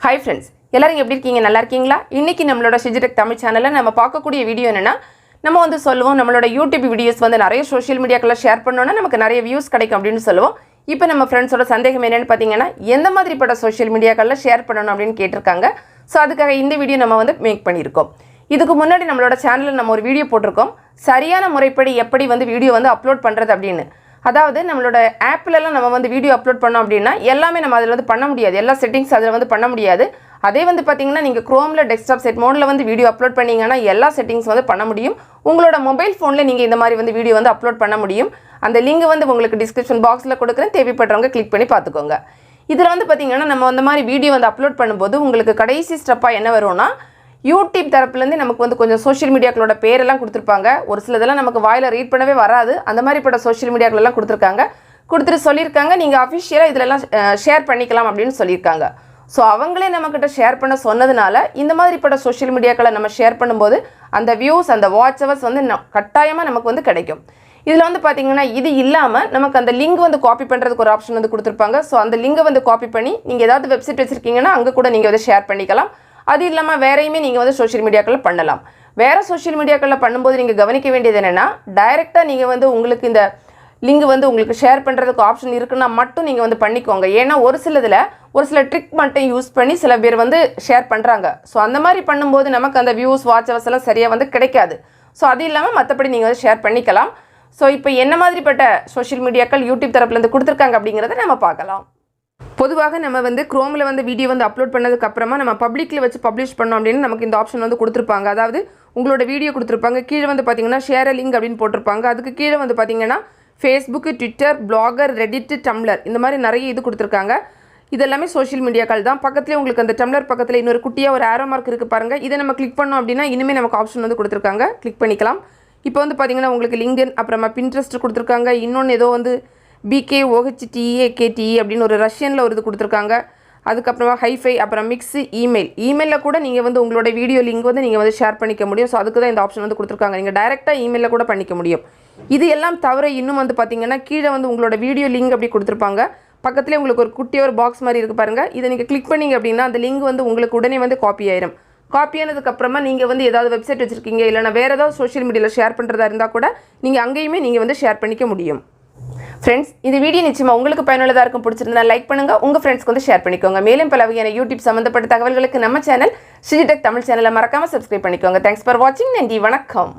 Hi friends, எல்லாரும் எப்படி இருக்கீங்க? நல்லா இருக்கீங்களா? இன்னைக்கு நம்மளோட Shiji தமிழ் சேனல்ல நம்ம பார்க்கக்கூடிய வீடியோ என்னன்னா நம்ம வந்து சொல்லுவோம் நம்மளோட YouTube வீடியோஸ் வந்து நிறைய சோஷியல் மீடியாக்கல ஷேர் பண்ணோம்னா நமக்கு நிறைய வியூஸ் கிடைக்கும் அப்படினு சொல்லுவோம். இப்போ நம்ம ஃப்ரெண்ட்ஸோட சந்தேகம் என்னன்னு பாத்தீங்கன்னா எந்த மாதிரிப்பட்ட சோஷியல் மீடியாக்கல ஷேர் பண்ணனும் அப்படினு கேட்டிருக்காங்க. சோ அதுக்காக இந்த வீடியோ நம்ம வந்து மேக் பண்ணியிருக்கோம். இதுக்கு முன்னாடி நம்மளோட சேனல்ல நம்ம ஒரு வீடியோ போட்டுருக்கோம். சரியான முறைப்படி எப்படி வந்து வீடியோ வந்து அப்லோட் பண்றது அப்படினு. அதாவது நம்மளோட ஆப்ல எல்லாம் நம்ம வந்து வீடியோ அப்லோட் பண்ணோம் அப்படினா எல்லாமே நம்ம அதில வந்து பண்ண முடியாது. எல்லா செட்டிங்ஸ் அதில வந்து பண்ண முடியாது. அதே வந்து பாத்தீங்கன்னா நீங்க Chromeல டெஸ்க்டாப் செட் மோட்ல வந்து வீடியோ அப்லோட் பண்ணீங்கனா எல்லா செட்டிங்ஸ் வந்து பண்ண முடியும். உங்களோட மொபைல் ஃபோன்ல நீங்க இந்த மாதிரி வந்து வீடியோ வந்து அப்லோட் பண்ண முடியும். அந்த லிங்க் வந்து உங்களுக்கு டிஸ்கிரிப்ஷன் பாக்ஸ்ல கொடுக்கிறேன். தேவைப்படுறவங்க கிளிக் பண்ணி பாத்துக்கோங்க. இதுல வந்து பாத்தீங்கன்னா நம்ம அந்த மாதிரி வீடியோ வந்து அப்லோட் பண்ணும்போது உங்களுக்கு கடைசி ஸ்டெப்பா என்ன வரும்னா YouTube தரப்புல இருந்து நமக்கு வந்து கொஞ்சம் சோஷியல் மீடியாக்களோட பேர் எல்லாம் கொடுத்திருப்பாங்க. ஒரு சிலதெல்லாம் நமக்கு வாயில ரீட் பண்ணவே வராது. அந்த மாதிரிப்பட்ட சோஷியல் மீடியாக்கள் எல்லாம் கொடுத்திருக்காங்க. கொடுத்துட்டு சொல்லிருக்காங்க நீங்க ஆபீஷியலா இதெல்லாம் ஷேர் பண்ணிக்கலாம் அப்படினு சொல்லிருக்காங்க. சோ அவங்களே நமக்கிட்ட ஷேர் பண்ண சொன்னதனால இந்த மாதிரிப்பட்ட சோஷியல் மீடியாக்களை நம்ம ஷேர் பண்ணும்போது அந்த வியூஸ் அந்த வாட்ச் ஹவர்ஸ் வந்து கட்டாயமா நமக்கு வந்து கிடைக்கும். இதுல வந்து பாத்தீங்கன்னா இது இல்லாம நமக்கு அந்த லிங்க் வந்து காப்பி பண்றதுக்கு ஒரு ஆப்ஷன் வந்து கொடுத்திருப்பாங்க. சோ அந்த லிங்கை வந்து காப்பி பண்ணி நீங்க ஏதாவது வெப்சைட் வச்சிருக்கீங்கன்னா அங்க கூட நீங்க வந்து ஷேர் பண்ணிக்கலாம். அது இல்லாம வேறயுமே நீங்க வந்து சோஷியல் மீடியாக்கல்ல பண்ணலாம். வேற சோஷியல் மீடியாக்கல்ல பண்ணும்போது நீங்க கவனிக்க வேண்டியது என்னன்னா டைரக்ட்டா நீங்க வந்து உங்களுக்கு இந்த லிங்க் வந்து உங்களுக்கு ஷேர் பண்றதுக்கு ஆப்ஷன் இருக்குன்னா மட்டும் நீங்க வந்து பண்ணிக்கோங்க. ஏன்னா ஒரு சில ட்ரிக் மட்டும் யூஸ் பண்ணி சில பேர் வந்து ஷேர் பண்றாங்க. சோ அந்த மாதிரி பண்ணும்போது நமக்கு அந்த வியூஸ் வாட்ச் ஹவர்ஸ் எல்லாம் சரியா வந்து கிடைக்காது. சோ அது இல்லாம மத்தபடி நீங்க வந்து ஷேர் பண்ணிக்கலாம். சோ இப்போ என்ன மாதிரிப்பட்ட சோஷியல் மீடியாக்கள் YouTube தரப்புல இருந்து கொடுத்திருக்காங்க அப்படிங்கறதை நம்ம பார்க்கலாம். பொதுவாக நம்ம வந்து Chromeல வந்து வீடியோ வந்து அப்லோட் பண்ணதுக்கு அப்புறமா நம்ம பப்ளிக்ல வச்சு பப்ளிஷ் பண்ணோம் அப்படினா நமக்கு இந்த ஆப்ஷன் வந்து கொடுத்திருப்பாங்க. அதாவது உங்களோட வீடியோ கொடுத்திருப்பாங்க. கீழ வந்து பாத்தீங்கன்னா ஷேர் a லிங்க் அப்படினு போட்டுருப்பாங்க. அதுக்கு கீழ வந்து பாத்தீங்கன்னா Facebook, Twitter, Blogger, Reddit, Tumblr இந்த மாதிரி நிறைய இது கொடுத்திருக்காங்க. இதெல்லாம் சோஷியல் மீடியாக்கள் தான். பக்கத்துலயே உங்களுக்கு அந்த Tumblr பக்கத்துல இன்னொரு குட்டியா ஒரு arrow mark இருக்கு பாருங்க. இத நம்ம கிளிக் பண்ணோம் அப்படினா இனிமே நமக்கு ஆப்ஷன் வந்து கொடுத்திருக்காங்க. கிளிக் பண்ணிக்கலாம். இப்போ வந்து பாத்தீங்கன்னா உங்களுக்கு LinkedIn அப்புறமா Pinterest கொடுத்திருக்காங்க. இன்னொன்னு ஏதோ வந்து BKOHTAKTE அப்படின்னு ஒரு ரஷ்யன்ல ஒரு இது கொடுத்திருக்காங்க. அதுக்கு அப்புறமா ஹைஃபை அப்புறம் மிக்ஸ் இமெயில்ல கூட நீங்க வந்து உங்களோட வீடியோ லிங்க் வந்து நீங்க வந்து ஷேர் பண்ணிக்க முடியும். சோ அதுக்கு தான் இந்த ஆப்ஷன் வந்து கொடுத்திருக்காங்க. நீங்க டைரக்ட்டா இமெயில்ல கூட பண்ணிக்க முடியும். இது எல்லாம் தவிர இன்னும் வந்து பாத்தீங்கன்னா கீழ வந்து உங்களோட வீடியோ லிங்க் அப்படி கொடுத்திருப்பாங்க. பக்கத்துலயே உங்களுக்கு ஒரு குட்டி ஒரு பாக்ஸ் மாதிரி இருக்கு பாருங்க. இத நீங்க கிளிக் பண்ணீங்க அப்படினா அந்த லிங்க் வந்து உங்களுக்கு உடனே வந்து காப்பி ஆயிடும். காப்பி ஆனதுக்கு அப்புறமா நீங்க வந்து ஏதாவது வெப்சைட் வச்சிருக்கீங்க இல்லனா வேற ஏதாவது சோஷியல் மீடியால ஷேர் பண்றதா இருந்தா கூட நீங்க அங்கேயுமே நீங்க வந்து ஷேர் பண்ணிக்க முடியும். Friends, இந்த வீடியோ நிச்சயமா உங்களுக்கு பயனுள்ளதா இருக்கும். பிடிச்சிருந்தா லைக் பண்ணுங்க. உங்க ஃப்ரெண்ட்ஸ்க்கு வந்து ஷேர் பண்ணிக்கோங்க. மேலும் பல வகையான YouTube சம்பந்தப்பட்ட தகவல்களுக்கு நம்ம சேனல் Shiji தமிழ் சேனலை மறக்காம Subscribe பண்ணிக்கோங்க. Thanks for watching. நன்றி, வணக்கம்.